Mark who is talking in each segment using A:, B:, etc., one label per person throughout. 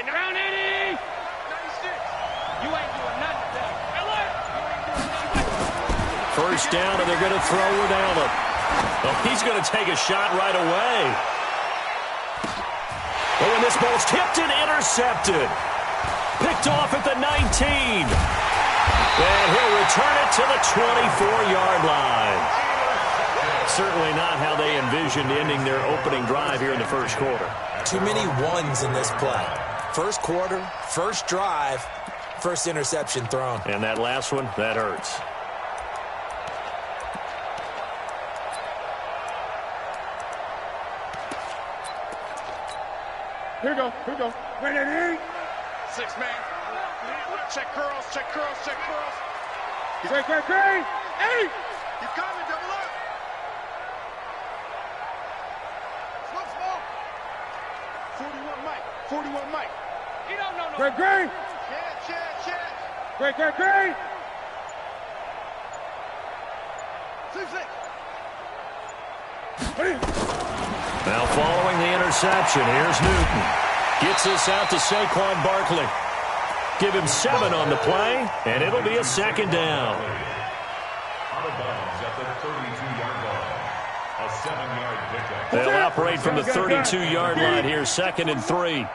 A: Round 80. 96. You ain't doing nothing today.
B: First down, and they're going to throw it down him. Oh, he's going to take a shot right away. Oh, and this ball's tipped and intercepted. Picked off at the 19. And he'll return it to the 24-yard line. Certainly not how they envisioned ending their opening drive here in the first quarter.
C: Too many ones in this play. First quarter, first drive, first interception thrown.
B: And that last one, that hurts.
A: Here we go. Right in.
D: 6 man. Check curls.
A: Great. 8.
D: He's coming, double up. Small. 41 Mike.
A: He don't know no.
D: Great.
A: Great.
D: Great. 6.
B: Now following the interception, here's Newton. Gets this out to Saquon Barkley. Give him 7 on the play, and it'll be a second down.
E: Out of bounds at the 32-yard line. A 7-yard pickup.
B: They'll operate from the 32-yard line here, 2nd and 3.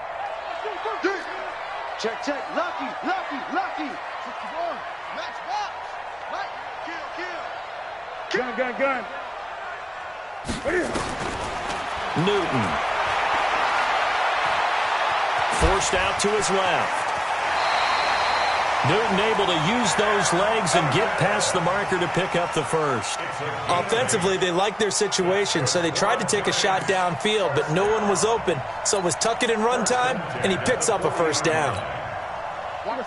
D: Check. Lucky. 61. Matchbox. Mike. Kill.
A: Gun.
B: Newton. Forced out to his left. Newton able to use those legs and get past the marker to pick up the first.
C: Offensively, they liked their situation, so they tried to take a shot downfield, but no one was open. So it was tuck it in run time, and he picks up a first down.
D: It's going to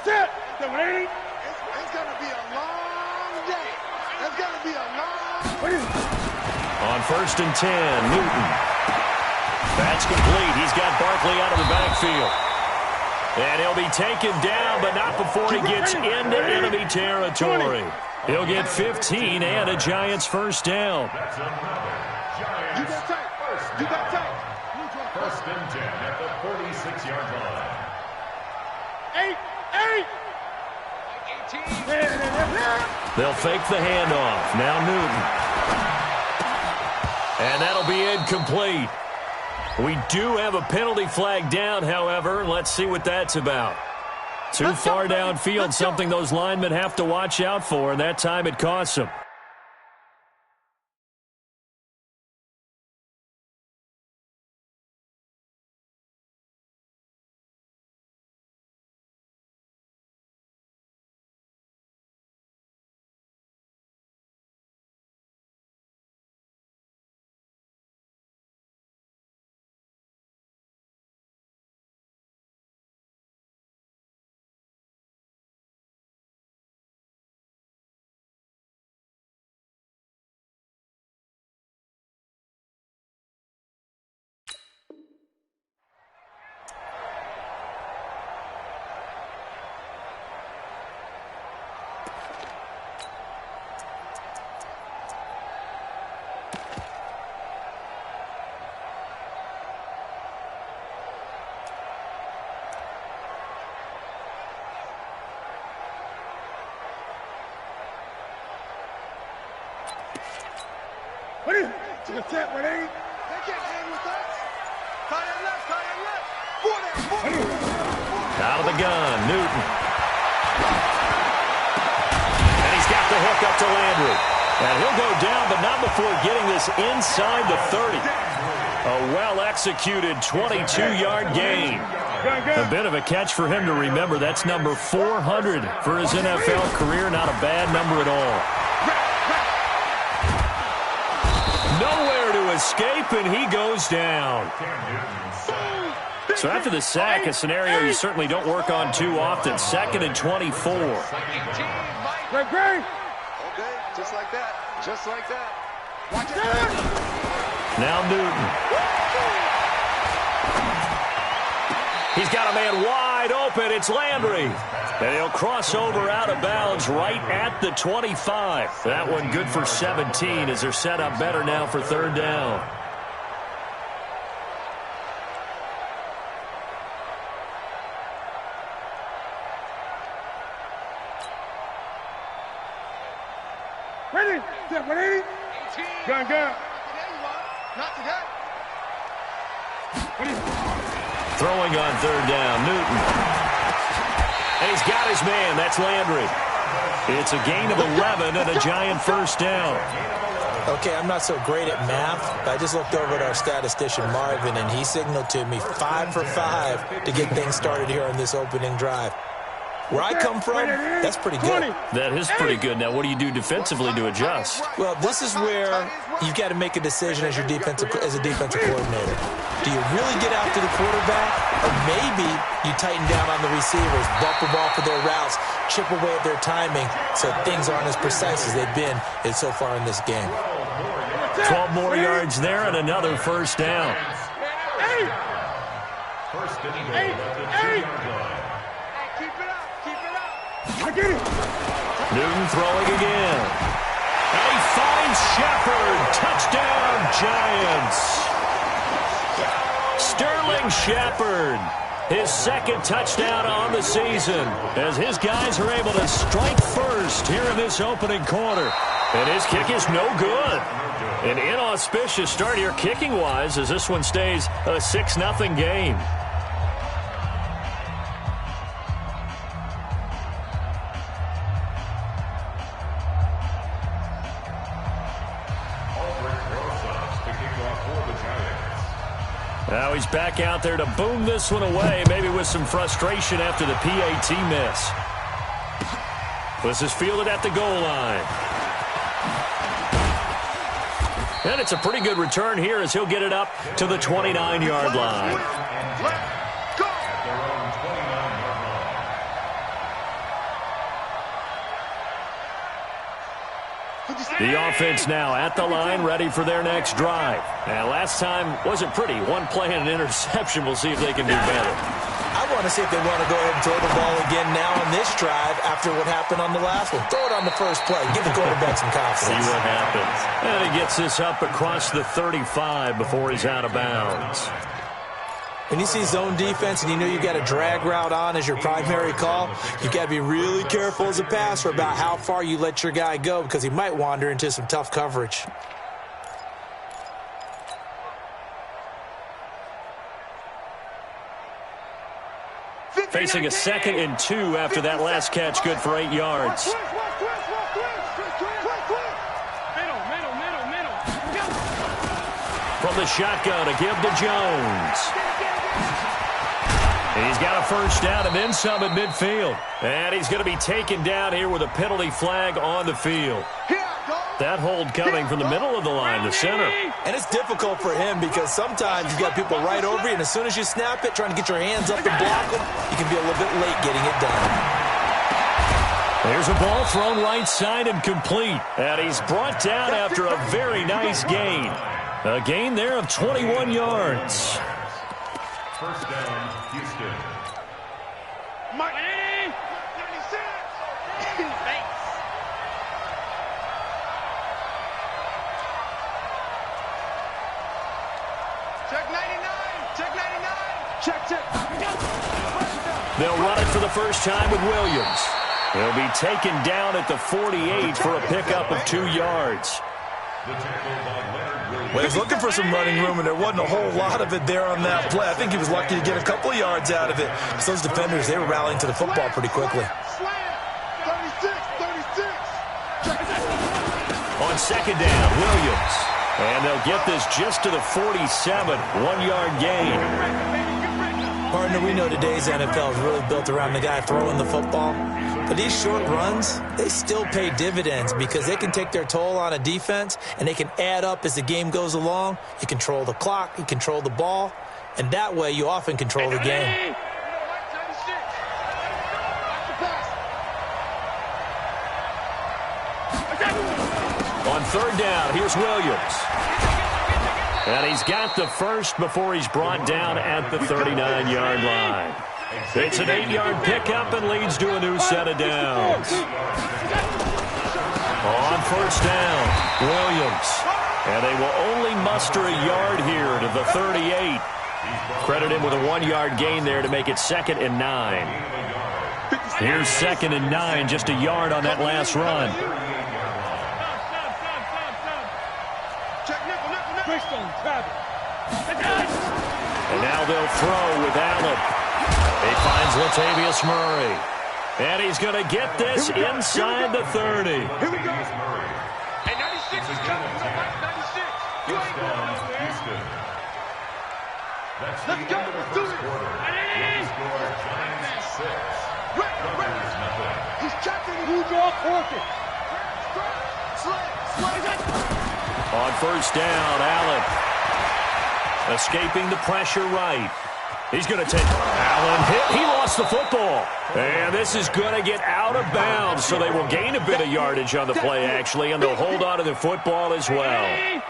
D: be a long day. It's going to be a long day.
B: On 1st and 10, Newton. That's complete. He's got Barkley out of the backfield. And he'll be taken down, but not before he gets into enemy territory. He'll get 15 and a Giants first down.
E: That's another Giants first down. First and 10 at the 46-yard line.
A: 8.
B: They'll fake the handoff. Now Newton. And that'll be incomplete. We do have a penalty flag down, however. Let's see what that's about. Too far downfield, something those linemen have to watch out for, and that time it costs them.
A: What is it? To the set, what ain't?
D: They can't hang with us. Tight end left.
B: Out of the gun, Newton. And he's got the hook up to Landry. And he'll go down, but not before getting this inside the 30. A well-executed 22-yard gain. A bit of a catch for him to remember. That's number 400 for his NFL career. Not a bad number at all. Nowhere to escape, and he goes down. So after the sack, a scenario you certainly don't work on too often. 2nd and 24.
A: Great.
D: Okay, just like that. Watch it.
B: Now Newton. He's got a man wide open. It's Landry. And he'll cross over out of bounds right at the 25. That one good for 17 as they're set up better now for 3rd down.
D: Gun. Not today.
B: Throwing on third down, Newton. And he's got his man. That's Landry. It's a gain of 11 and a giant first down.
C: Okay, I'm not so great at math, but I just looked over at our statistician, Marvin, and he signaled to me 5 for 5 to get things started here on this opening drive. Where I come from, that's pretty good.
B: That is pretty good. Now, what do you do defensively to adjust?
C: Well, this is where you've got to make a decision as a defensive coordinator. Do you really get after the quarterback, or maybe you tighten down on the receivers, bump them off of their routes, chip away at their timing so things aren't as precise as they've been so far in this game.
B: 12 more yards there and another first down.
E: First and goal at the 2-yard line.
B: Newton throwing again. And he finds Shepard. Touchdown, Giants. Sterling Shepard, his second touchdown on the season, as his guys are able to strike first here in this opening quarter. And his kick is no good. An inauspicious start here kicking-wise as this one stays a 6-0 game. Now he's back out there to boom this one away, maybe with some frustration after the PAT miss. This is fielded at the goal line. And it's a pretty good return here as he'll get it up to the 29-yard line. The offense now at the line, ready for their next drive. And last time wasn't pretty. One play and an interception. We'll see if they can do better.
C: I want to see if they want to go ahead and throw the ball again now on this drive after what happened on the last one. Throw it on the first play. Give the quarterback some confidence.
B: See what happens. And he gets this up across the 35 before he's out of bounds.
C: When you see zone defense and you know you got a drag route on as your primary call, you got to be really careful as a passer about how far you let your guy go because he might wander into some tough coverage.
B: Facing a 2nd and 2 after that last catch, good for 8 yards. From the shotgun, a give to Jones. He's got a first down and then some at midfield. And he's going to be taken down here with a penalty flag on the field. That hold coming from the middle of the line, the center.
C: And it's difficult for him because sometimes you've got people right over you, and as soon as you snap it, trying to get your hands up and block them, you can be a little bit late getting it done.
B: There's a ball thrown right side and complete. And he's brought down after a very nice gain. A gain there of 21 yards.
E: First down, Houston.
A: Mike. 96. Thanks. Check 99. Check 99. Check.
B: They'll run it for the first time with Williams. He'll be taken down at the 48 for a pickup of 2 yards.
C: Well, he was looking for some running room, and there wasn't a whole lot of it there on that play. I think he was lucky to get a couple of yards out of it. Because those defenders, they were rallying to the football pretty quickly.
D: 36.
B: On second down, Williams. And they'll get this just to the 47, 1-yard gain.
C: Partner, we know today's NFL is really built around the guy throwing the football. But these short runs, they still pay dividends because they can take their toll on a defense and they can add up as the game goes along. You control the clock, you control the ball, and that way you often control the game.
B: On third down, here's Williams. And he's got the first before he's brought down at the 39-yard line. It's an 8-yard pickup and leads to a new set of downs. On first down, Williams. And they will only muster a yard here to the 38. Credit him with a 1-yard gain there to make it 2nd and 9. Here's 2nd and 9, just a yard on that last run. And now they'll throw with Allen. He finds Latavius Murray. And he's going to get this inside the 30.
A: Here we go. And 96 is coming. 96. You ain't going nowhere.
E: Let's
A: go. Let's do it.
E: Score Giants 6.
D: He's checking it.
A: Who draw forfeit?
B: On first down, Allen escaping the pressure right. He's going to take Allen hit. He lost the football. And this is going to get out of bounds, so they will gain a bit of yardage on the play, actually, and they'll hold on to the football as well.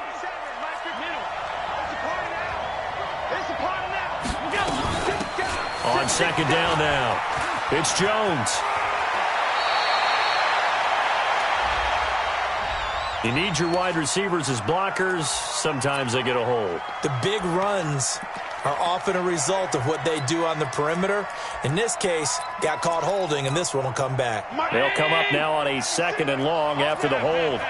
B: On second down now, it's Jones. You need your wide receivers as blockers. Sometimes they get a hold.
C: The big runs are often a result of what they do on the perimeter. In this case, got caught holding, and this one will come back.
B: They'll come up now on a 2nd and long after the hold.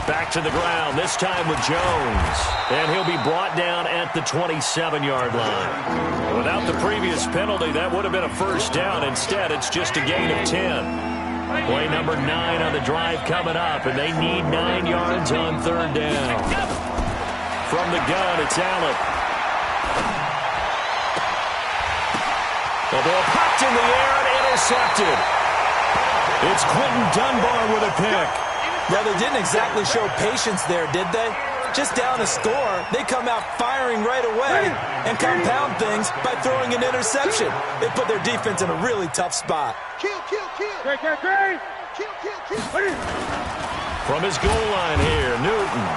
B: Back to the ground, this time with Jones. And he'll be brought down at the 27-yard line. Without the previous penalty, that would have been a first down. Instead, it's just a gain of 10. Play number 9 on the drive coming up, and they need 9 yards on third down. From the gun, it's Allen. The ball popped in the air and intercepted. It's Quentin Dunbar with a pick.
C: Well, they didn't exactly show patience there, did they? Just down a score, they come out firing right away and compound things by throwing an interception. They put their defense in a really tough spot.
D: Kill.
A: Great.
D: Kill.
B: From his goal line here, Newton.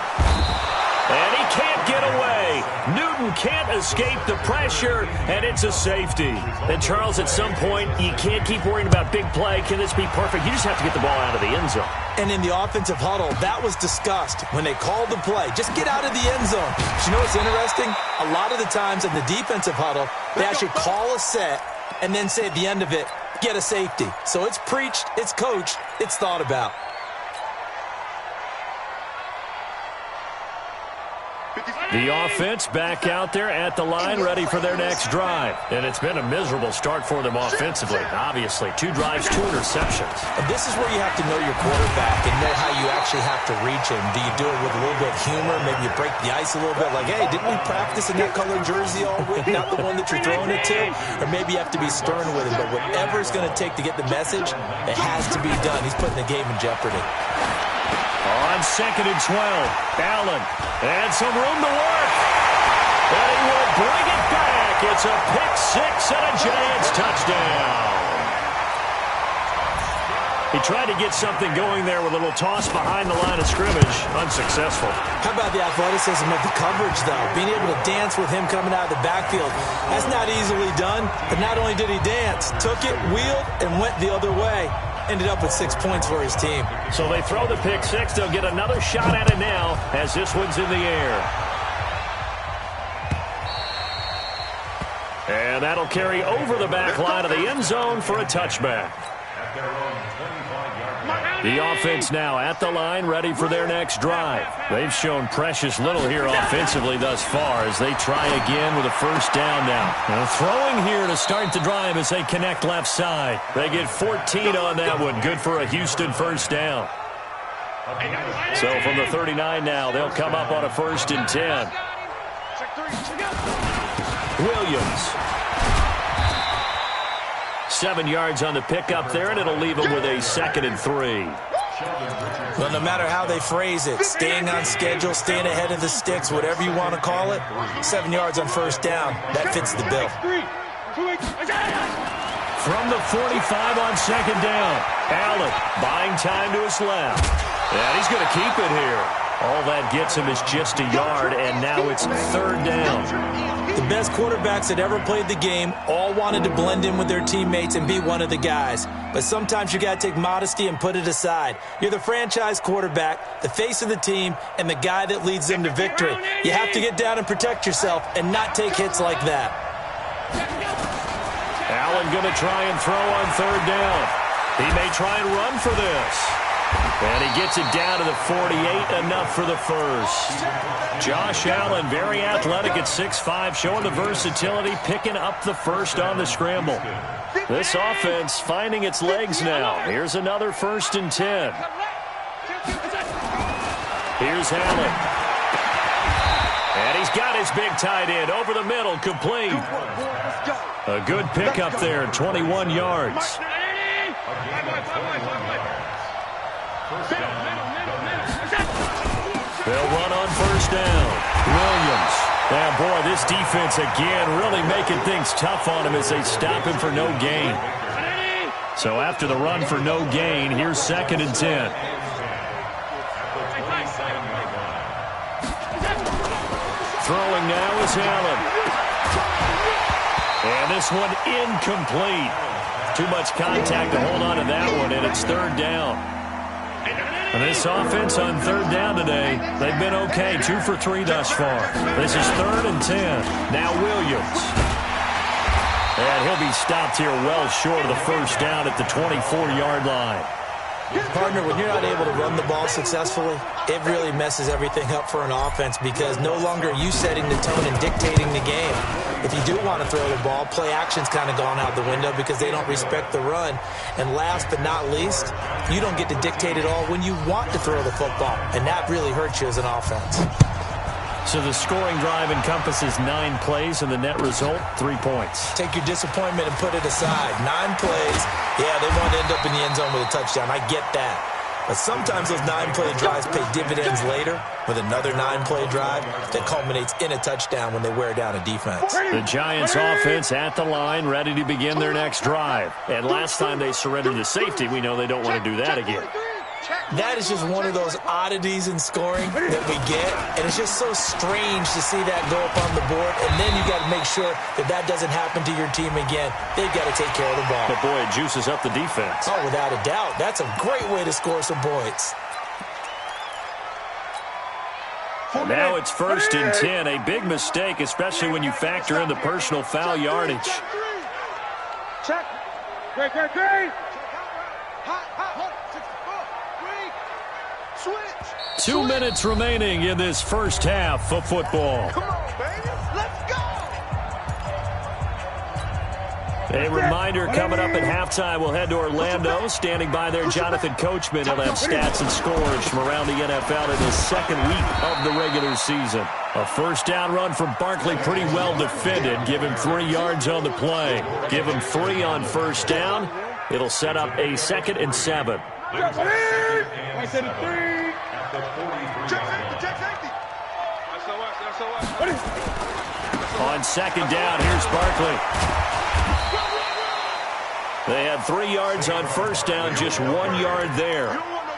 B: And he can't get away. Newton can't escape the pressure, and it's a safety. And, Charles, at some point, you can't keep worrying about big play. Can this be perfect? You just have to get the ball out of the end zone.
C: And in the offensive huddle, that was discussed when they called the play. Just get out of the end zone. But you know what's interesting? A lot of the times in the defensive huddle, they actually call a set and then say at the end of it, get a safety. So it's preached, it's coached, it's thought about.
B: The offense back out there at the line, ready for their next drive. And it's been a miserable start for them offensively, obviously. 2 drives, 2 interceptions.
C: And this is where you have to know your quarterback and know how you actually have to reach him. Do you do it with a little bit of humor? Maybe you break the ice a little bit, like, hey, didn't we practice in that colored jersey all week, not the one that you're throwing it to? Or maybe you have to be stern with him. But whatever it's going to take to get the message, it has to be done. He's putting the game in jeopardy.
B: On 2nd and 12, Allen, and some room to work. And he will bring it back. It's a pick-6 and a Giants touchdown. He tried to get something going there with a little toss behind the line of scrimmage. Unsuccessful.
C: How about the athleticism of the coverage, though? Being able to dance with him coming out of the backfield. That's not easily done. But not only did he dance, took it, wheeled, and went the other way. Ended up with 6 points for his team.
B: So they throw the pick-6. They'll get another shot at it now as this one's in the air. And that'll carry over the back line of the end zone for a touchback. The offense now at the line, ready for their next drive. They've shown precious little here offensively thus far as they try again with a first down now. Now throwing here to start the drive as they connect left side. They get 14 on that one. Good for a Houston first down. So from the 39 now, they'll come up on a 1st and 10. Williams. 7 yards on the pickup there, and it'll leave them with a 2nd and 3.
C: Well, no matter how they phrase it, staying on schedule, staying ahead of the sticks, whatever you want to call it, 7 yards on first down, that fits the bill.
B: From the 45 on 2nd down, Allen buying time to his left. And he's going to keep it here. All that gets him is just a yard, and now it's 3rd down.
C: The best quarterbacks that ever played the game all wanted to blend in with their teammates and be one of the guys. But sometimes you got to take modesty and put it aside. You're the franchise quarterback, the face of the team, and the guy that leads them to victory. You have to get down and protect yourself and not take hits like that.
B: Allen going to try and throw on 3rd down. He may try and run for this. And he gets it down to the 48, enough for the first. Josh Allen, very athletic at 6'5", showing the versatility, picking up the first on the scramble. This offense finding its legs now. Here's another 1st and 10. Here's Allen. And he's got his big tight end over the middle, complete. A good pickup there, 21 yards. They'll run on 1st down. Williams. And boy, this defense again really making things tough on him as they stop him for no gain. So after the run for no gain, here's 2nd and 10. Throwing now is Allen. And this one incomplete. Too much contact to hold on to that one, and it's 3rd down. And this offense on 3rd down today, they've been okay, 2 for 3 thus far. This is 3rd and 10. Now Williams. And he'll be stopped here well short of the 1st down at the 24-yard line.
C: Partner, when you're not able to run the ball successfully, it really messes everything up for an offense because no longer are you setting the tone and dictating the game. If you do want to throw the ball, play action's kind of gone out the window because they don't respect the run. And last but not least, you don't get to dictate it all when you want to throw the football, and that really hurts you as an offense.
B: So the scoring drive encompasses 9 plays, and the net result, 3 points.
C: Take your disappointment and put it aside. 9 plays. Yeah, they want to end up in the end zone with a touchdown. I get that. But sometimes those 9-play drives pay dividends later with another 9-play drive that culminates in a touchdown when they wear down a defense.
B: The Giants offense at the line, ready to begin their next drive. And last time they surrendered the safety, we know they don't want to do that again.
C: That is just one of those oddities in scoring that we get, and it's just so strange to see that go up on the board, and then you got to make sure that that doesn't happen to your team again. They've got to take care of the ball.
B: But boy, it juices up the defense.
C: Oh, without a doubt. That's a great way to score some points.
B: And now it's 1st and 10, a big mistake, especially when you factor in the personal foul yardage.
D: Check. Great.
B: 2 minutes remaining in this first half of football.
D: Come on, baby. Let's go.
B: A reminder coming up at halftime, we'll head to Orlando. Standing by there, Jonathan Coachman. He'll have stats and scores from around the NFL in the 2nd week of the regular season. A 1st down run from Barkley, pretty well defended. Give him 3 yards on the play. Give him 3 on 1st down. It'll set up a 2nd and 7.
D: I said 3. Check safety.
B: On 2nd down, here's Barkley. They had 3 yards on 1st down, just 1 yard there.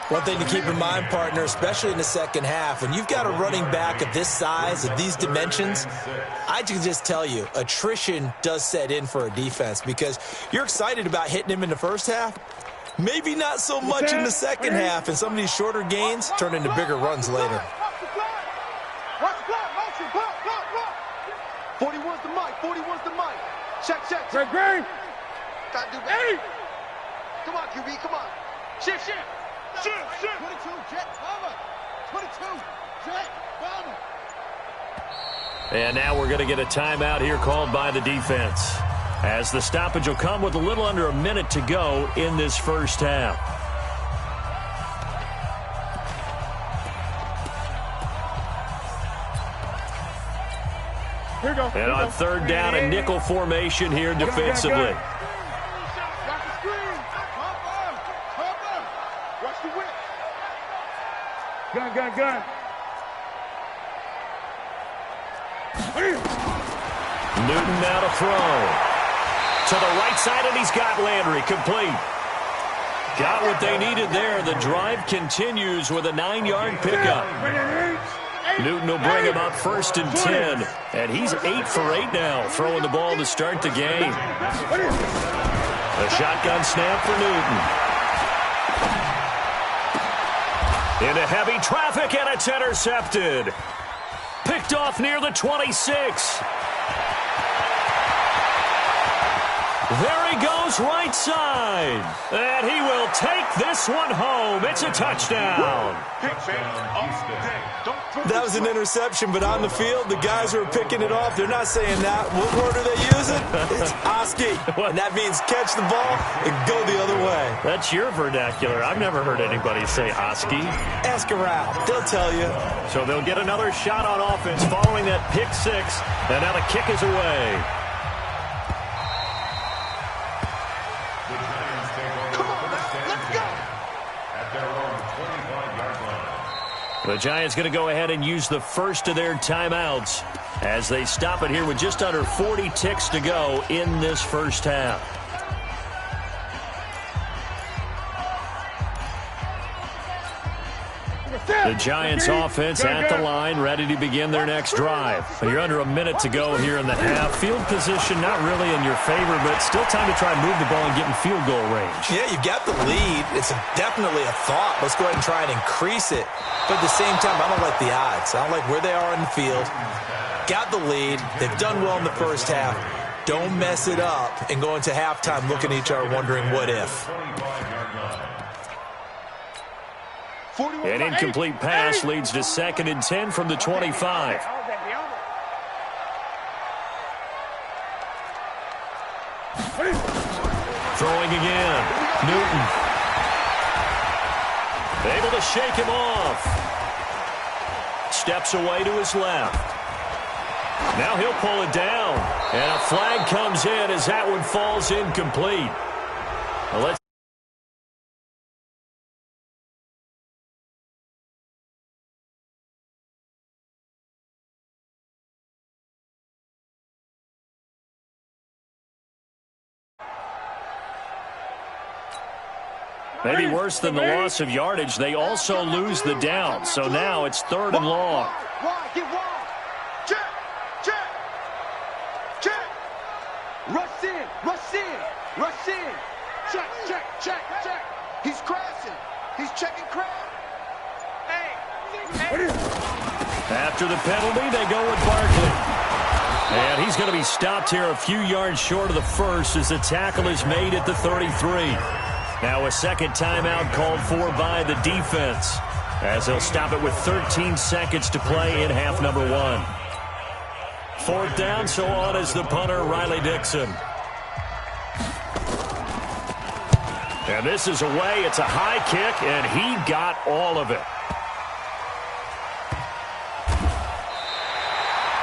C: One thing to keep in mind, partner, especially in the second half, when you've got a running back of this size, of these dimensions, I can just tell you, attrition does set in for a defense because you're excited about hitting him in the first half. Maybe not so much in the second half, and some of these shorter gains turn into bigger runs later.
D: Watch the block, motion, block. 41's the mic. Check. Great. Gotta do better. Come on, QB, come on. Shift. 22, jet, bomber. 22, jet, bomber.
B: And now we're going to get a timeout here called by the defense, as the stoppage will come with a little under a minute to go in this first half.
D: Here we go.
B: And on 3rd down, a nickel formation here defensively.
D: Watch the screen. Cover. Watch the whip. Gun.
B: Newton now to throw. To the right side, and he's got Landry complete. Got what they needed there. The drive continues with a 9-yard pickup. Newton will bring him up 1st and 10. And he's 8 for 8 now, throwing the ball to start the game. A shotgun snap for Newton. Into heavy traffic, and it's intercepted. Picked off near the 26. There he goes right side. And he will take this one home. It's a touchdown.
C: That was an interception, but on the field, the guys who are picking it off, they're not saying that. What word are they using? It's Oski. And that means catch the ball and go the other way.
B: That's your vernacular. I've never heard anybody say Oski.
C: Ask around. They'll tell you.
B: So they'll get another shot on offense following that pick six. And now the kick is away. The Giants going to go ahead and use the first of their timeouts as they stop it here with just under 40 ticks to go in this first half. The Giants offense at the line, ready to begin their next drive. You're under a minute to go here in the half. Field position not really in your favor, but still time to try and move the ball and get in field goal range.
C: Yeah, you've got the lead. It's definitely a thought. Let's go ahead and try and increase it. But at the same time, I don't like the odds. I don't like where they are in the field. Got the lead. They've done well in the first half. Don't mess it up and go into halftime looking at each other wondering what if.
B: An incomplete pass leads to 2nd and 10 from the 25. Throwing again. Newton. Able to shake him off. Steps away to his left. Now he'll pull it down. And a flag comes in as that one falls incomplete. Well, let's maybe worse than the loss of yardage, they also lose the down. So now it's 3rd and long.
D: Get wide. Check, check, check. Rush in, rush in, rush in. Check, check, check, check. He's crashing. He's checking crash. Hey.
B: After the penalty, they go with Barkley. And he's going to be stopped here a few yards short of the first as the tackle is made at the 33. Now a second timeout called for by the defense as they'll stop it with 13 seconds to play in half number 1. 4th down, so on is the punter, Riley Dixon. And this is away. It's a high kick, and he got all of it.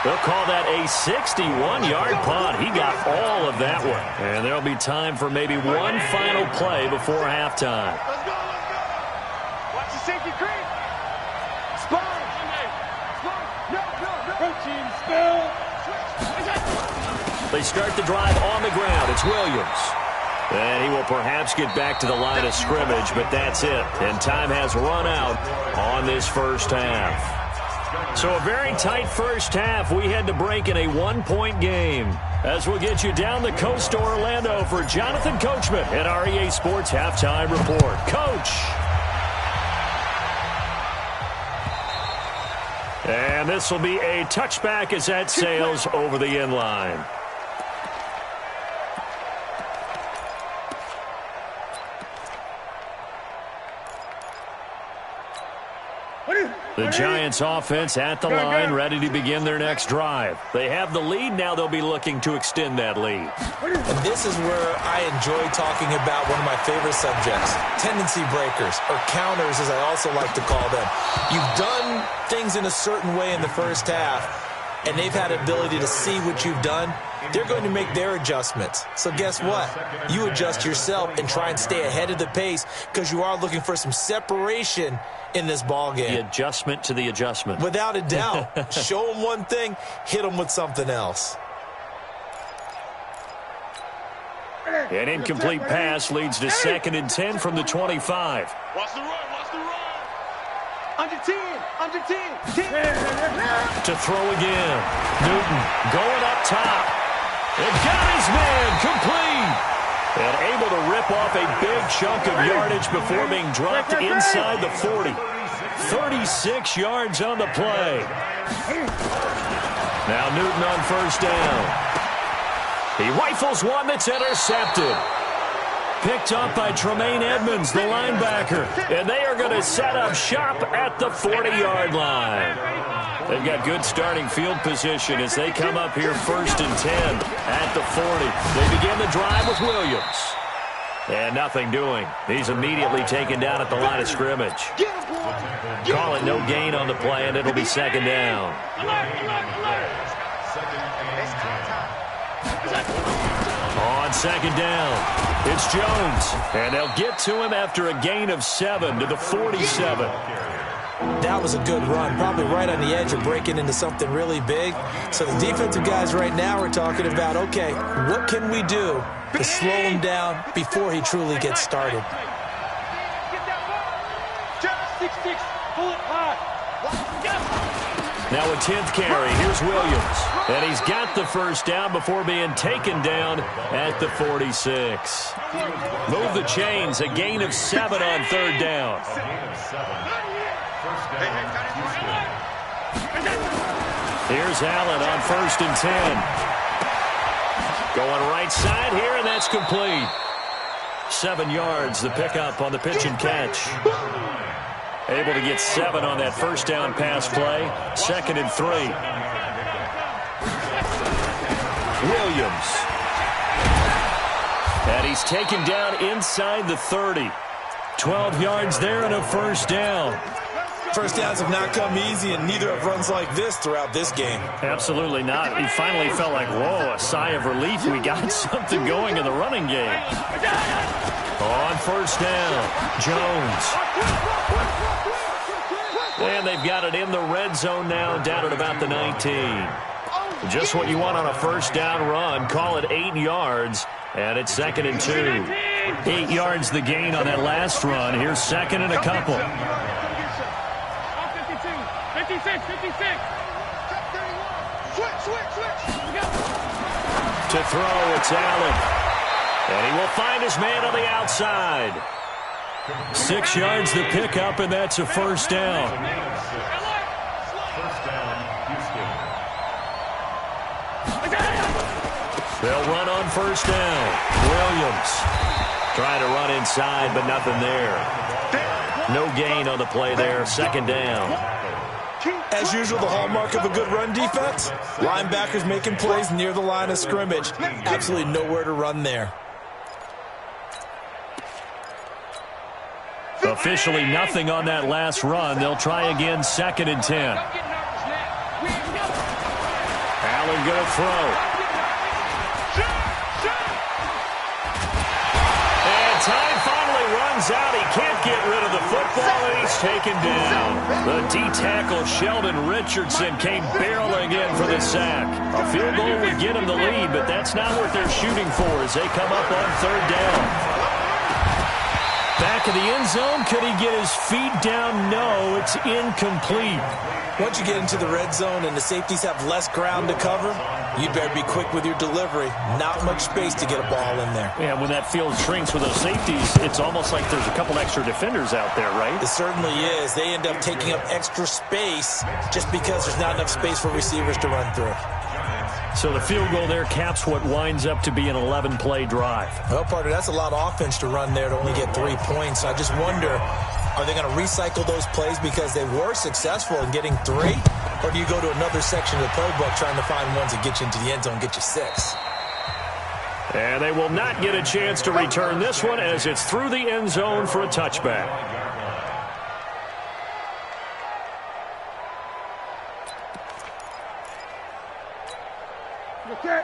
B: They'll call that a 61-yard punt. He got all of that one. And there'll be time for maybe one final play before halftime.
D: Let's go, let's go. Watch the safety creep. Spine. No. Routine still.
B: They start the drive on the ground. It's Williams. And he will perhaps get back to the line of scrimmage, but that's it. And time has run out on this first half. So a very tight first half. We had to break in a 1-point game. As we'll get you down the coast to Orlando for Jonathan Coachman at our EA Sports Halftime Report. Coach. And this will be a touchback as that sails over the end line. The Giants offense at the line, ready to begin their next drive. They have the lead. Now they'll be looking to extend that lead.
C: And this is where I enjoy talking about one of my favorite subjects, tendency breakers, or counters as I also like to call them. You've done things in a certain way in the first half, and they've had ability to see what you've done. They're going to make their adjustments. So guess what? You adjust yourself and try and stay ahead of the pace because you are looking for some separation in this ball game.
B: The adjustment to the adjustment.
C: Without a doubt. Show them one thing, hit them with something else.
B: An incomplete pass leads to 2nd and 10 from the 25.
A: Watch the run, watch the run.
D: Under 10, under 10, 10.
B: To throw again. Newton going up top. And got his man complete. And able to rip off a big chunk of yardage before being dropped inside the 40. 36 yards on the play. Now Newton on first down. He rifles one that's intercepted. Picked up by Tremaine Edmonds, the linebacker. And they are going to set up shop at the 40-yard line. They've got good starting field position as they come up here 1st and 10 at the 40. They begin the drive with Williams. And nothing doing. He's immediately taken down at the line of scrimmage. Call it no gain on the play, and it'll be 2nd down. On 2nd down, it's Jones. And they'll get to him after a gain of 7 to the 47.
C: That was a good run, probably right on the edge of breaking into something really big. So the defensive guys right now are talking about, okay, what can we do to slow him down before he truly gets started?
B: Now a 10th carry. Here's Williams. And he's got the 1st down before being taken down at the 46. Move the chains. A gain of 7 on 3rd down. Here's Allen on 1st and 10. Going right side here, and that's complete. 7 yards, the pickup on the pitch and catch. Able to get 7 on that 1st down pass play. 2nd and 3. Williams. And he's taken down inside the 30. 12 yards there and a 1st down.
C: First downs have not come easy, and neither have runs like this throughout this game.
B: Absolutely not. He finally felt like, whoa, a sigh of relief. We got something going in the running game. On 1st down, Jones. And they've got it in the red zone now, down at about the 19. Just what you want on a 1st down run. Call it 8 yards, and it's 2nd and 2. 8 yards the gain on that last run. Here's 2nd and a couple.
A: 56.
B: To throw, it's Allen. And he will find his man on the outside. 6 yards the pickup, and that's a 1st down. They'll run on 1st down. Williams trying to run inside, but nothing there. No gain on the play there. 2nd down.
C: As usual, the hallmark of a good run defense, linebackers making plays near the line of scrimmage. Absolutely nowhere to run there.
B: Officially nothing on that last run. They'll try again, 2nd and 10. Allen going to throw. And time finally runs out. He can't get rid of the football, and he's taken down. The D-tackle Sheldon Richardson came barreling in for the sack. A field goal would get him the lead, but that's not what they're shooting for as they come up on 3rd down. Back of the end zone. Could he get his feet down? No, it's incomplete.
C: Once you get into the red zone and the safeties have less ground to cover, you better be quick with your delivery. Not much space to get a ball in there.
B: Yeah, when that field shrinks with those safeties, it's almost like there's a couple extra defenders out there, right?
C: It certainly is. They end up taking up extra space just because there's not enough space for receivers to run through.
B: So the field goal there caps what winds up to be an 11-play drive.
C: Well, partner, that's a lot of offense to run there to only get 3 points. I just wonder, are they going to recycle those plays because they were successful in getting 3? Or do you go to another section of the playbook trying to find ones that get you into the end zone and get you 6?
B: And they will not get a chance to return this one as it's through the end zone for a touchback.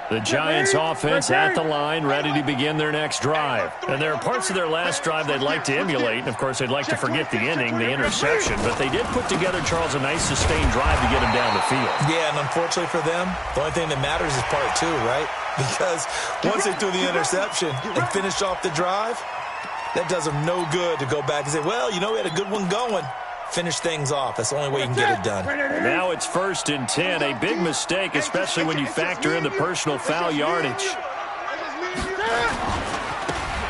B: The Giants offense at the line, ready to begin their next drive. And there are parts of their last drive they'd like to emulate. And, of course, they'd like to forget the inning, the interception. But they did put together, Charles, a nice sustained drive to get him down the field.
C: Yeah, and unfortunately for them, the only thing that matters is part 2, right? Because once they threw the interception and finished off the drive, that does them no good to go back and say, well, you know, we had a good one going. Finish things off. That's the only way you can get it done.
B: And now it's 1st and 10. A big mistake, especially when you factor in the personal foul yardage.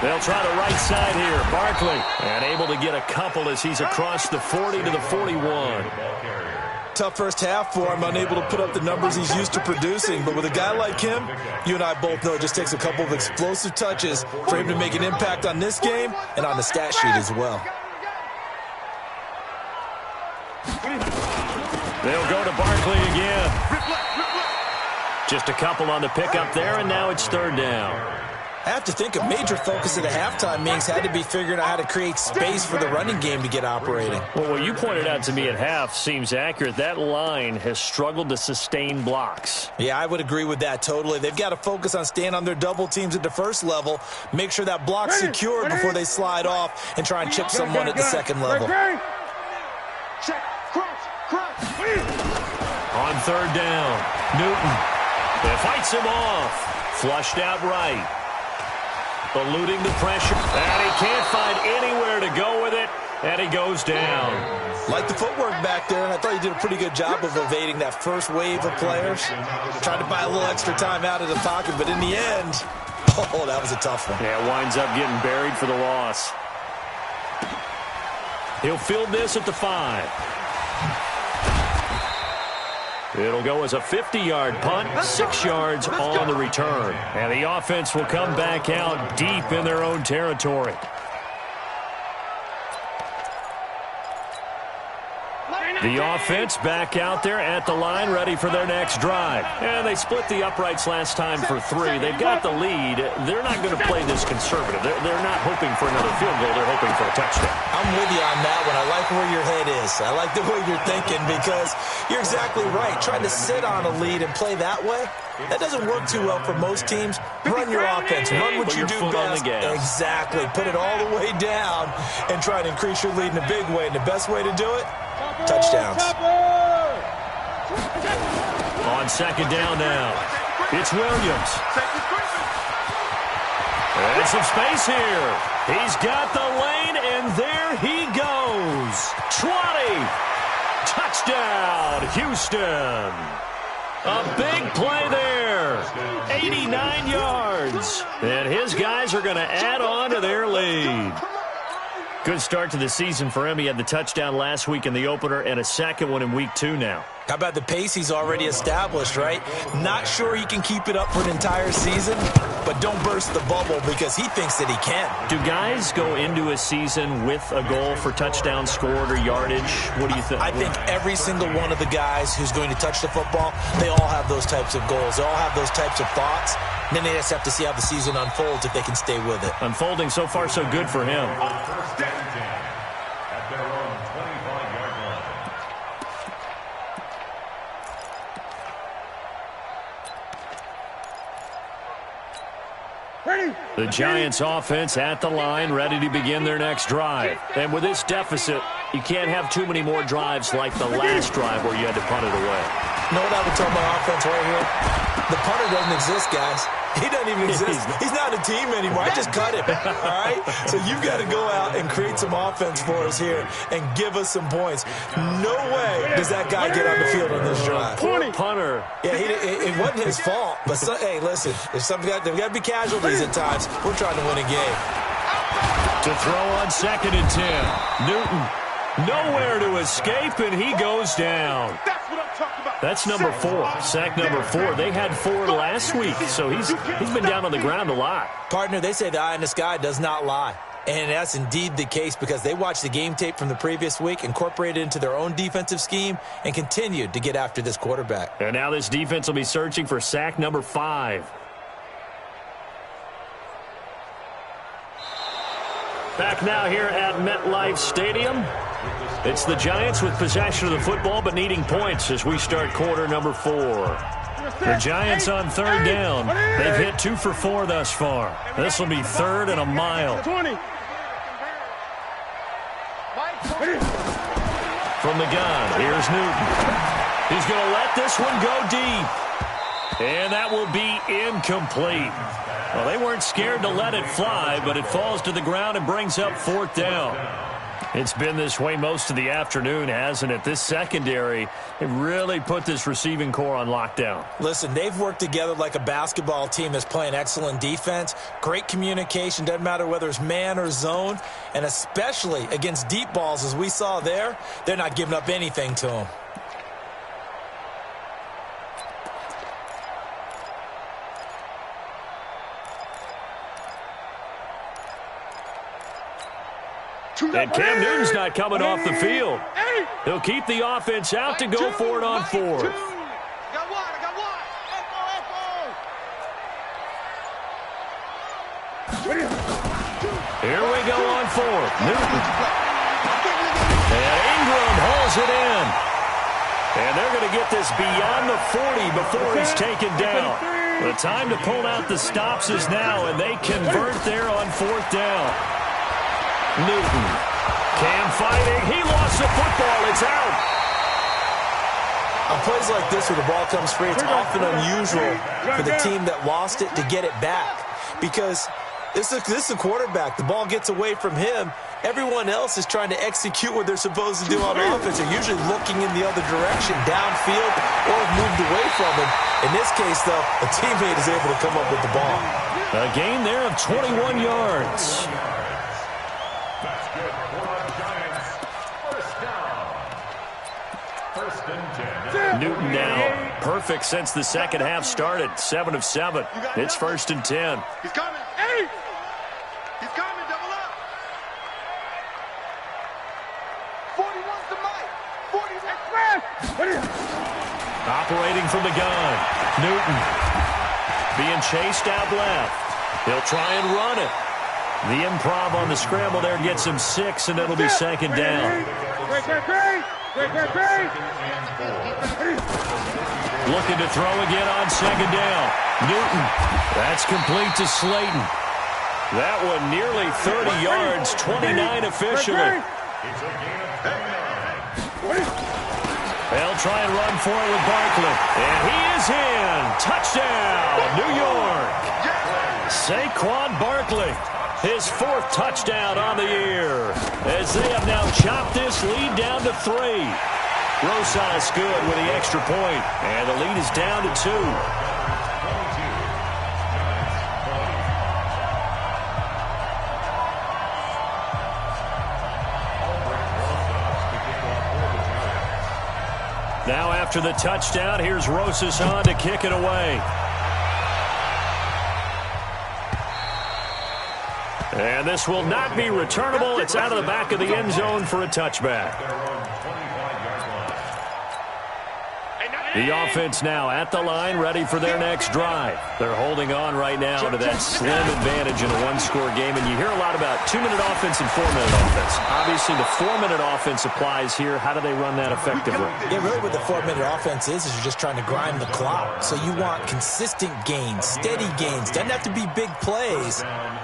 B: They'll try the right side here. Barkley, and able to get a couple as he's across the 40 to the 41.
C: tough first half for him, unable to put up the numbers he's used to producing. But with a guy like him, you and I both know it just takes a couple of explosive touches for him to make an impact on this game and on the stat sheet as well.
B: They'll go to Barkley again. Just a couple on the pickup there, and now it's third down.
C: I have to think a major focus at the halftime meetings had to be figuring out how to create space for the running game to get operating.
B: Well, what you pointed out to me at half seems accurate. That line has struggled to sustain blocks.
C: Yeah, I would agree with that totally. They've got to focus on staying on their double teams at the first level, make sure that block's secured before they slide off and try and chip someone at the second level.
D: Check. Crunch.
B: On third down, Newton. They fights him off. Flushed out right. Eluding the pressure. And he can't find anywhere to go with it. And he goes down.
C: Like the footwork back there, I thought he did a pretty good job of evading that first wave of players. Tried to buy a little extra time out of the pocket, but in the end, oh, that was a tough one.
B: Yeah, winds up getting buried for the loss. He'll field this at the 5. It'll go as a 50-yard punt, 6 yards on the return. And the offense will come back out deep in their own territory. The offense back out there at the line, ready for their next drive. And they split the uprights last time for 3. They've got the lead. They're not going to play this conservative. They're not hoping for another field goal. They're hoping for a touchdown.
C: I'm with you on that one. I like where your head is. I like the way you're thinking because you're exactly right. Trying to sit on a lead and play that way, that doesn't work too well for most teams. Run your offense. Run what you do best. Exactly. Put it all the way down and try to increase your lead in a big way. And the best way to do it, touchdowns.
B: On second down now, it's Williams. And some space here. He's got the lane, and there he goes. 20. Touchdown, Houston. A big play there. 89 yards. And his guys are going to add on to their lead. Good start to the season for him. He had the touchdown last week in the opener and a second one in week 2 now.
C: How about the pace he's already established, right? Not sure he can keep it up for an entire season, but don't burst the bubble because he thinks that he can.
B: Do guys go into a season with a goal for touchdown scored or yardage? What do you think?
C: I think every single one of the guys who's going to touch the football, they all have those types of goals. They all have those types of thoughts. And then they just have to see how the season unfolds if they can stay with it.
B: Unfolding so far so good for him.
E: First down 10 at their own 25-yard line.
B: The Giants offense at the line, ready to begin their next drive. And with this deficit, you can't have too many more drives like the last drive where you had to punt it away.
C: You know what I would tell my offense right here? The punter doesn't exist, guys. He doesn't even exist. He's not a team anymore. I just cut him, all right? So you've got to go out and create some offense for us here and give us some points. No way does that guy get on the field on this drive.
B: Poor punter.
C: Yeah, it wasn't his fault. But, hey, listen, there's got to be casualties at times. We're trying to win a game.
B: To throw on second and 10. Newton nowhere to escape, and he goes down.
D: That's what I'm talking about.
B: That's number 4, sack number 4. They had 4 last week, so he's been down on the ground a lot.
C: Partner, they say the eye in the sky does not lie. And that's indeed the case because they watched the game tape from the previous week, incorporated it into their own defensive scheme, and continued to get after this quarterback.
B: And now this defense will be searching for sack number 5. Back now here at MetLife Stadium. It's the Giants with possession of the football but needing points as we start quarter number 4. The Giants on third down. They've hit 2 for 4 thus far. This will be 3rd and a mile. From the gun, here's Newton. He's going to let this one go deep. And that will be incomplete. Well, they weren't scared to let it fly, but it falls to the ground and brings up 4th down. It's been this way most of the afternoon, hasn't it? This secondary, it really put this receiving core on lockdown.
C: Listen, they've worked together like a basketball team that's playing excellent defense. Great communication, doesn't matter whether it's man or zone. And especially against deep balls, as we saw there, they're not giving up anything to them.
B: And Cam Newton's not coming off the field. He'll keep the offense out to go for it on fourth.
D: I got one.
B: Here we go on fourth. Newton. And Ingram hauls it in. And they're going to get this beyond the 40 before he's taken down. The time to pull out the stops is now, and they convert there on fourth down. Newton. Cam fighting. He lost the football. It's out.
C: On plays like this where the ball comes free, it's often unusual for the team that lost it to get it back. Because this is a quarterback. The ball gets away from him. Everyone else is trying to execute what they're supposed to do on offense. They're usually looking in the other direction, downfield, or have moved away from him. In this case, though, a teammate is able to come up with the ball.
B: A gain there of 21 yards.
E: That's good for the Giants. First down. First and 10.
B: Newton now perfect since the second half started. 7 of 7. It's first and 10.
D: He's coming. Hey! He's coming. Double up. 41's the mic. 41.
B: Operating from the gun. Newton being chased out left. He'll try and run it. The improv on the scramble there gets him 6, and it'll be second down. Looking to throw again on second down. Newton. That's complete to Slayton. That one nearly 30 yards, 29 officially. They'll try and run for it with Barkley. And he is in. Touchdown, New York. Saquon Barkley, his 4th touchdown on the year, as they have now chopped this lead down to 3. Rosas good with the extra point, and the lead is down to 2. Now after the touchdown, here's Rosas on to kick it away. And this will not be returnable. It's out of the back of the end zone for a touchback. The offense now at the line, ready for their next drive. They're holding on right now to that slim advantage in a one-score game. And you hear a lot about 2-minute offense and 4-minute offense. Obviously, the 4-minute offense applies here. How do they run that effectively?
C: Yeah, really what the 4-minute offense is you're just trying to grind the clock. So you want consistent gains, steady gains. Doesn't have to be big plays,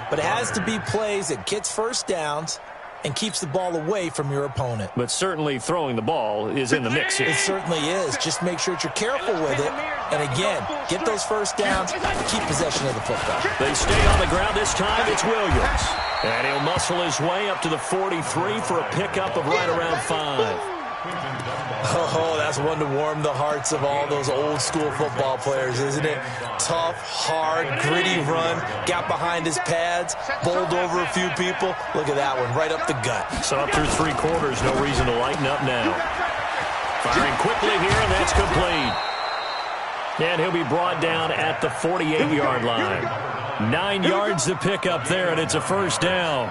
C: but it has to be plays that gets first downs and keeps the ball away from your opponent.
B: But certainly throwing the ball is in the mix here.
C: It certainly is. Just make sure that you're careful with it. And again, get those first downs, keep possession of the football.
B: They stay on the ground this time. It's Williams. And he'll muscle his way up to the 43 for a pickup of right around 5.
C: Oh, that's one to warm the hearts of all those old school football players, isn't it? Tough, hard, gritty run, got behind his pads, bowled over a few people. Look at that one, right up the gut.
B: So up through 3 quarters, no reason to lighten up now. Firing quickly here, and that's complete. And he'll be brought down at the 48-yard line. 9 yards to pick up there, and it's a first down.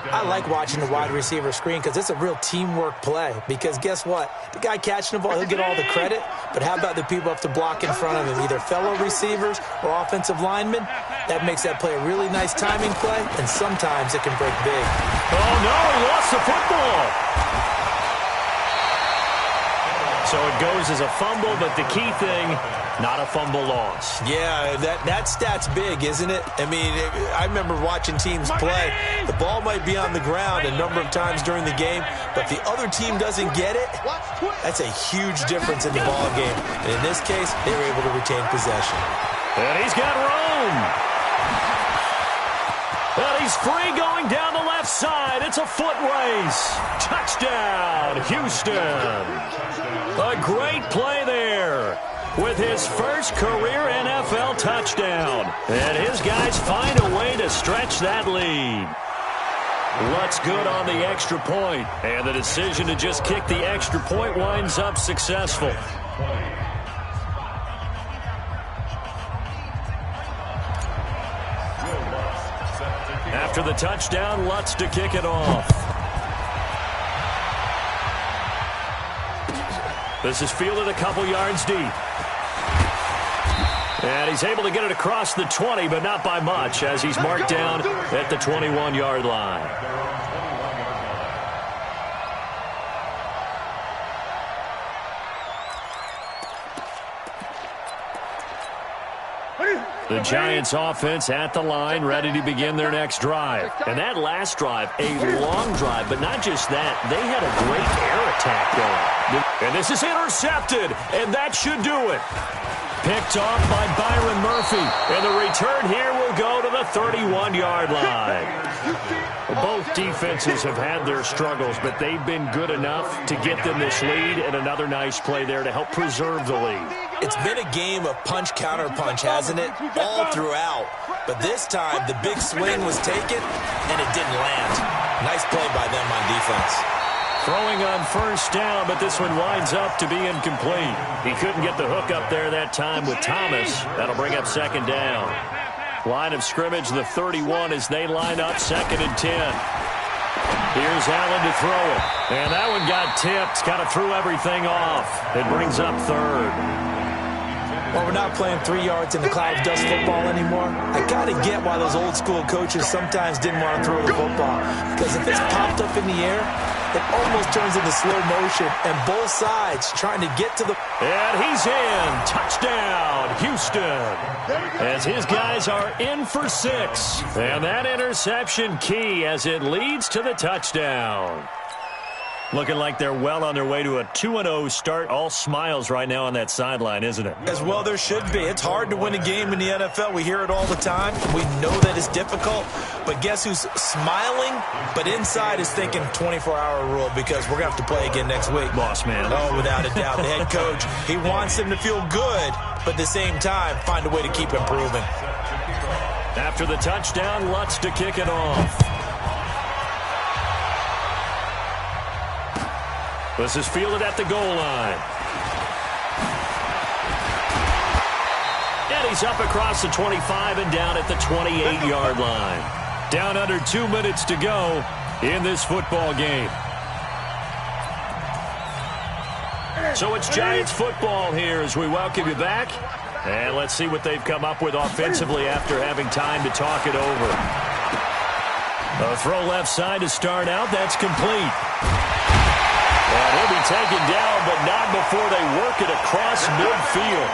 C: I like watching the wide receiver screen because it's a real teamwork play. Because guess what? The guy catching the ball, he'll get all the credit. But how about the people up to block in front of him, either fellow receivers or offensive linemen? That makes that play a really nice timing play, and sometimes it can break big.
B: Oh, no, he lost the football. So it goes as a fumble, but the key thing, not a fumble loss.
C: Yeah, that stat's big, isn't it? I mean, I remember watching teams play. The ball might be on the ground a number of times during the game, but the other team doesn't get it. That's a huge difference in the ball game. And in this case, they were able to retain possession.
B: And he's got room. And he's free going down the left side. It's a foot race. Touchdown, Houston. A great play there with his first career NFL touchdown. And his guys find a way to stretch that lead. Lutz good on the extra point. And the decision to just kick the extra point winds up successful. After the touchdown, Lutz to kick it off. This is fielded a couple yards deep. And he's able to get it across the 20, but not by much, as he's marked down at the 21-yard line. The Giants offense at the line, ready to begin their next drive. And that last drive, a long drive, but not just that. They had a great air attack going. And this is intercepted, and that should do it. Picked off by Byron Murphy. And the return here will go to the 31-yard line. Both defenses have had their struggles, but they've been good enough to get them this lead, and another nice play there to help preserve the lead.
C: It's been a game of punch-counter-punch, hasn't it? All throughout. But this time, the big swing was taken, and it didn't land. Nice play by them on defense.
B: Throwing on first down, but this one winds up to be incomplete. He couldn't get the hook up there that time with Thomas. That'll bring up second down. Line of scrimmage, the 31, as they line up second and 10. Here's Allen to throw it. And that one got tipped. Kind of threw everything off. It brings up third.
C: Well, we're not playing 3 yards in the cloud of dust football anymore. I got to get why those old school coaches sometimes didn't want to throw the football. Because if it's popped up in the air, it almost turns into slow motion. And both sides trying to get to the...
B: And he's in. Touchdown, Houston. As his guys are in for 6. And that interception key as it leads to the touchdown. Looking like they're well on their way to a 2-0 start. All smiles right now on that sideline, isn't it?
C: As well there should be. It's hard to win a game in the NFL. We hear it all the time. We know that it's difficult. But guess who's smiling? But inside is thinking 24-hour rule, because we're going to have to play again next week.
B: Boss man.
C: Oh, without a doubt. The head coach, he wants them to feel good, but at the same time, find a way to keep improving.
B: After the touchdown, Lutz to kick it off. This is fielded at the goal line. And he's up across the 25 and down at the 28-yard line. Down under 2 minutes to go in this football game. So it's Giants football here as we welcome you back. And let's see what they've come up with offensively after having time to talk it over. A throw left side to start out. That's complete. And he'll be taken down, but not before they work it across midfield.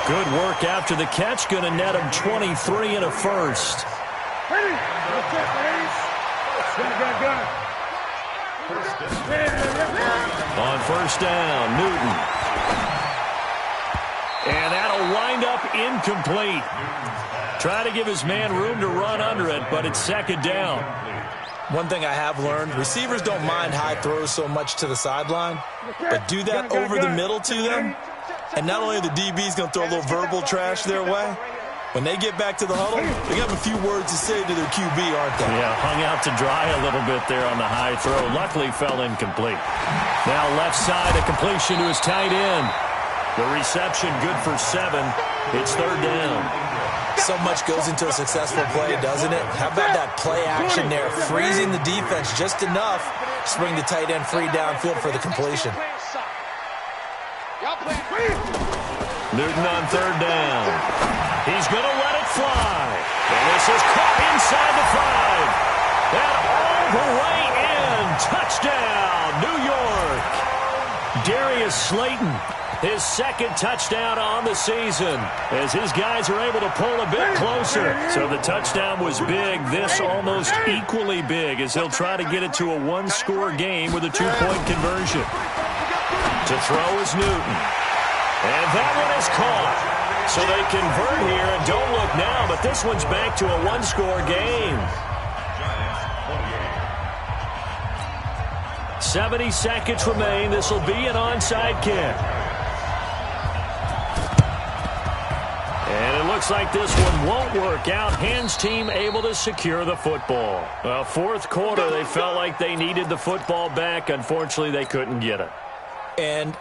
B: Good work after the catch. Going to net him 23 and a first. On first down, Newton. And that'll wind up incomplete. Try to give his man room to run under it, but it's second down.
C: One thing I have learned, receivers don't mind high throws so much to the sideline, but do that over the middle to them, and not only are the DBs going to throw a little verbal trash their way, when they get back to the huddle, they have a few words to say to their QB, aren't they?
B: Yeah, hung out to dry a little bit there on the high throw. Luckily fell incomplete. Now left side, a completion to his tight end. The reception good for 7. It's third down.
C: So much goes into a successful play, doesn't it? How about that play action there, freezing the defense just enough to bring the tight end free downfield for the completion.
B: Newton on third down. He's going to let it fly. And this is caught inside the 5. And all the way in. Touchdown, New York. Darius Slayton. His second touchdown on the season as his guys are able to pull a bit closer. So the touchdown was big. This almost equally big as he'll try to get it to a one-score game with a 2-point conversion. To throw is Newton. And that one is caught. So they convert here and don't look now, but this one's back to a one-score game. 70 seconds remain. This will be an onside kick. And it looks like this one won't work out. Hans team able to secure the football. Well, fourth quarter, they felt like they needed the football back. Unfortunately, they couldn't get it.
C: And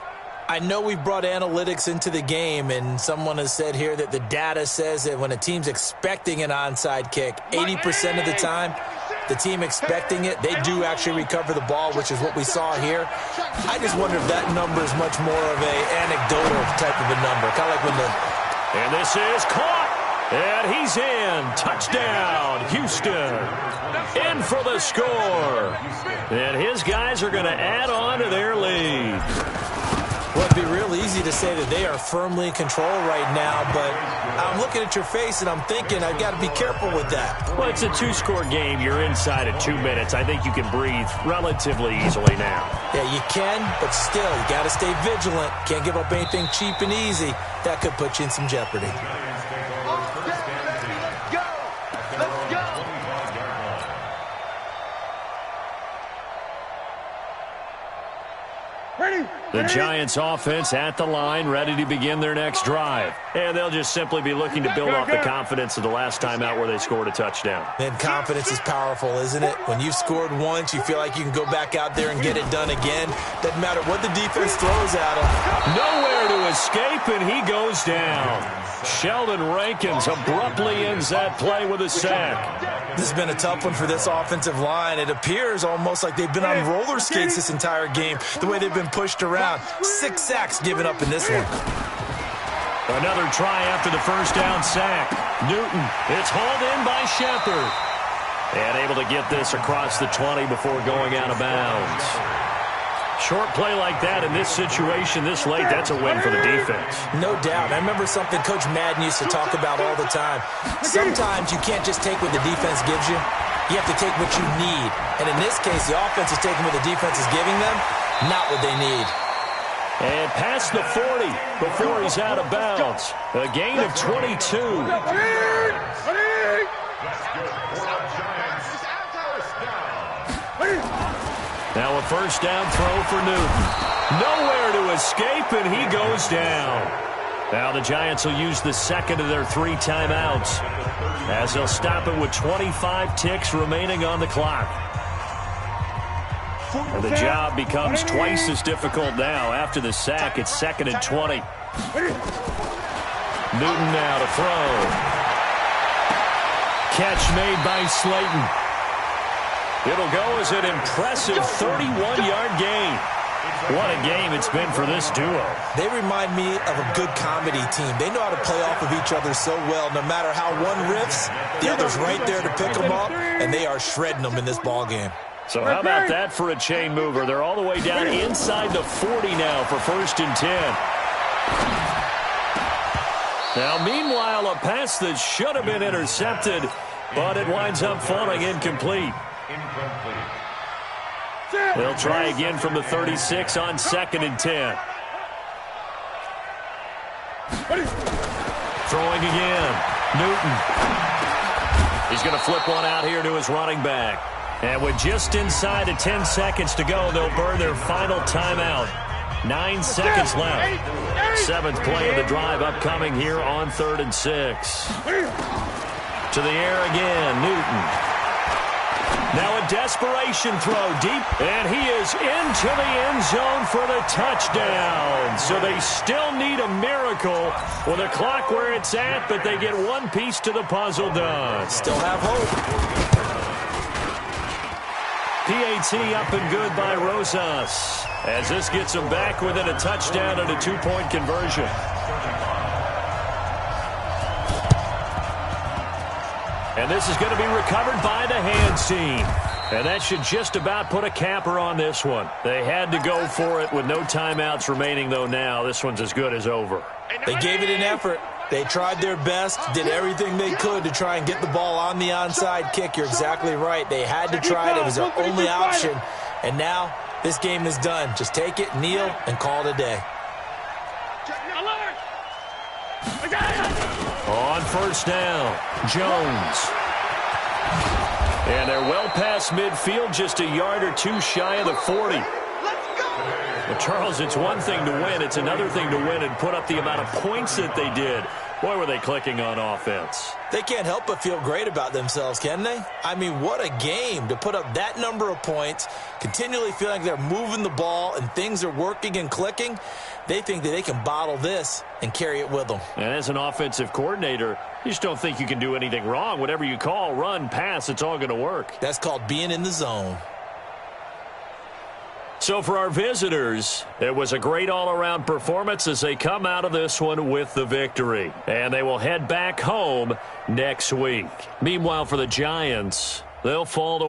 C: I know we've brought analytics into the game, and someone has said here that the data says that when a team's expecting an onside kick, 80% of the time, the team expecting it, they do actually recover the ball, which is what we saw here. I just wonder if that number is much more of a anecdotal type of a number. Kind of like when the...
B: And this is caught. And he's in. Touchdown, Houston. In for the score. And his guys are going to add on to their lead.
C: Well, it'd be real easy to say that they are firmly in control right now, but I'm looking at your face and I'm thinking I've got to be careful with that.
B: Well, it's a 2-score game. You're inside of 2 minutes. I think you can breathe relatively easily now.
C: Yeah, you can, but still, you got to stay vigilant. Can't give up anything cheap and easy. That could put you in some jeopardy.
B: The Giants offense at the line, ready to begin their next drive. And they'll just simply be looking to build off the confidence of the last time out where they scored a touchdown.
C: And confidence is powerful, isn't it? When you've scored once, you feel like you can go back out there and get it done again. Doesn't matter what the defense throws at him.
B: Nowhere to escape, and he goes down. Sheldon Rankins abruptly ends that play with a sack.
C: This has been a tough one for this offensive line. It appears almost like they've been on roller skates this entire game, the way they've been pushed around. 6 sacks given up in this one.
B: Another try after the first down sack. Newton, it's hauled in by Shepard. And able to get this across the 20 before going out of bounds. Short play like that in this situation this late, that's a win for the defense.
C: No doubt. I remember something Coach Madden used to talk about all the time. Sometimes you can't just take what the defense gives you. You have to take what you need. And in this case, the offense is taking what the defense is giving them, not what they need.
B: And past the 40 before he's out of bounds. A gain of 22. Now a first down throw for Newton. Nowhere to escape, and he goes down. Now the Giants will use the second of their 3 timeouts as they'll stop it with 25 ticks remaining on the clock. And the job becomes twice as difficult now. After the sack, it's 2nd and 20. Newton now to throw. Catch made by Slayton. It'll go as an impressive 31-yard gain. What a game it's been for this duo.
C: They remind me of a good comedy team. They know how to play off of each other so well. No matter how one riffs, the other's right there to pick them up, and they are shredding them in this ball game.
B: So how about that for a chain mover? They're all the way down inside the 40 now for 1st and 10. Now, meanwhile, a pass that should have been intercepted, but it winds up falling incomplete. They'll try again from the 36 on 2nd and 10. Throwing again. Newton. He's going to flip one out here to his running back. And with just inside of 10 seconds to go, they'll burn their final timeout. 9 seconds left. 7th play of the drive upcoming here on 3rd and 6. To the air again, Newton. Now a desperation throw deep, and he is into the end zone for the touchdown. So they still need a miracle with a clock where it's at, but they get one piece to the puzzle done.
C: Still have hope.
B: PAT up and good by Rosas, as this gets them back within a touchdown and a 2-point conversion. And this is going to be recovered by the hands team. And that should just about put a capper on this one. They had to go for it with no timeouts remaining, though now. This one's as good as over.
C: They gave it an effort. They tried their best, did everything they could to try and get the ball on the onside kick. You're exactly right. They had to try it. It was their only option. And now this game is done. Just take it, kneel, and call it a day.
B: On 1st down, Jones. And they're well past midfield, just a yard or 2 shy of the 40. Well, Charles, it's one thing to win. It's another thing to win and put up the amount of points that they did. Boy, were they clicking on offense.
C: They can't help but feel great about themselves, can they? I mean, what a game to put up that number of points, continually feel like they're moving the ball and things are working and clicking. They think that they can bottle this and carry it with them.
B: And as an offensive coordinator, you just don't think you can do anything wrong. Whatever you call, run, pass, it's all going to work.
C: That's called being in the zone.
B: So for our visitors, it was a great all-around performance as they come out of this one with the victory. And they will head back home next week. Meanwhile, for the Giants, they'll fall to